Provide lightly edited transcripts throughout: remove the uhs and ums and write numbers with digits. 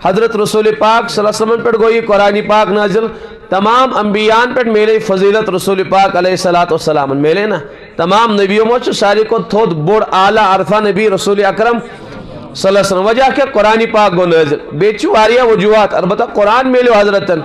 حضرت رسول پاک صلی اللہ علیہ وسلم پر گو یہ قرآن پاک نازل تمام انبیان پر میلے فضیلت رسول پاک علیہ السلام میلے نا تمام نبیوں میں ساری کو تھود بوڑ اعلیٰ عرفہ نبی رسول اکرم صلی اللہ علیہ وسلم وجہ کیا قرآن پاک گو نازل بیچو آریا وجوہات البتہ قرآن میلے حضرتن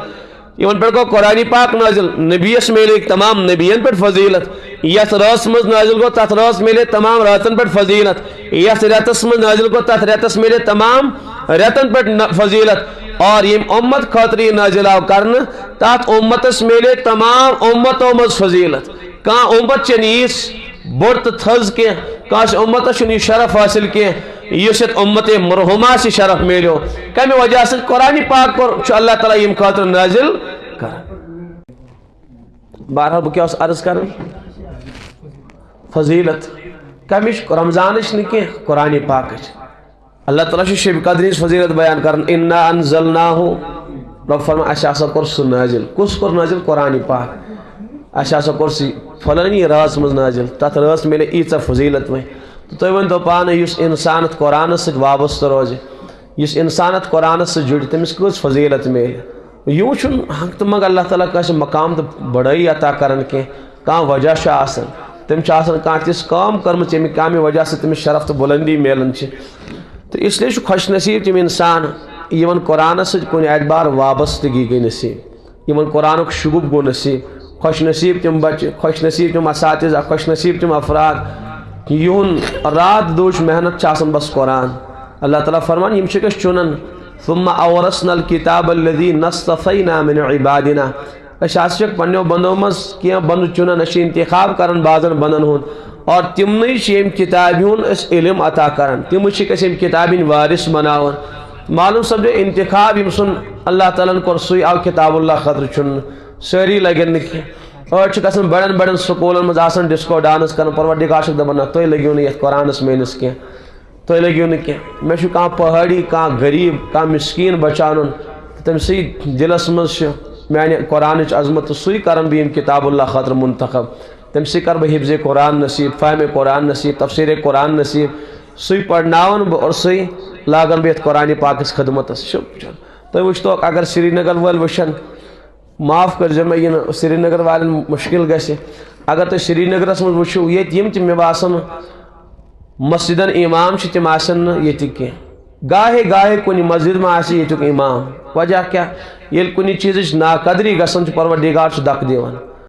یہ پر کو قرآن پاک نازل نبیس میلے تمام نبیان پر فضیلت یس راس مز نازل کو تت راس میلے تمام راتن پر فضیلت یس ریتس مز نازل کو تت ریتس میلے تمام ریتن پر فضیلت اور یہ امت خاطری نازل آو کرن تات امتس میلے تمام امتوں مز فضیلت کان امت چنیس بڑت تھز کے کاش امت شنی شرف حاصل کے یوسیت امت مرحومہ سے شرف میلیو کمی وجہ سے قرآن پاک پر اللہ تعالیٰ یم خاطر نازل کر بہرحال بہ کیا عرض کر فضیلت کمش رمضانش نکی قرآن پاکش اللہ تعالیٰ شب قدر فضیلت بیان کرن انا انزلناہ رب فرما اشاسا کر نازل کس کر نازل قرآن پاک اشاسا کر فلانی راز مز نازل تت راز میلے ایچا فضیلت میں تو تھی ون تو پانے اس انسانت قرآن ست وابستہ روزے اس انسانت قرآن سے جڑ تمس کس فضیلت میلے یوں چھن حق تو مگ اللہ تعالیٰ کا مقام تو بڑائی عطا کرن کے کان وجہ آسن تم کان تس کام کرمچ یمہ کامہ وجہ سے تمس شرف تو بلندی میلن تو اس لیے خوش نصیب تم انسان یمن قرآن ست کن اعتبار وابستگی گئی نصیب یمن قرآن شگوف گو نصیب خوش نصیب تم بچے خوش نصیب تم اساتذہ خوش نصیب تم افراد یون رات دوش محنت چاسن بس قرآن اللہ تعالیٰ فرمان یم شکش چنن ثم اورثنا الكتاب الذي نصطفينا من عبادنا اشاشک پنو بندو مز کیا بند چنن اش انتخاب کرن بازن بندن ہون اور تمنی شیم کتابیون اس علم عطا کرن تم شکش یم کتابین وارث بناون معلوم سمجھو انتخاب یم سن اللہ تعالیٰ کور سوی او کتاب اللہ خاطر چن ساری لگن نکی اور گھن بڑن بڑن سکولن مز آسان ڈسکو ڈانس کرن پروردگار چھ دپان تھی لگیو نہ یتھ قرآنس مینس کی تھی لگیو نہ کی مے چھ کان پہاڑی کان غریب کان مسکین بچانن تم سی دلس مز میانہ قرآنچ عظمت سی کرن بہ کتاب اللہ خاطر منتخب تم سی کر بہ حفظ قرآن نصیب فہم قرآن نصیب تفسیر قرآن نصیب سی پڑھناون بہ اور سی لاگن بہ قرآن پاکس خدمتس تھی وچتو اگر سری نگر ول وچن معاف کر میں یہ سری نگر والن مشکل گھے اگر تھی سری نگرس مز وچھو یم تہ مے باسان مسجدن امام تم آسن یتک کی گاہے گاہے کن مسجد میں آتک امام وجہ کیا یل کن چیز ناقدری گھن پروردگار دک دیوان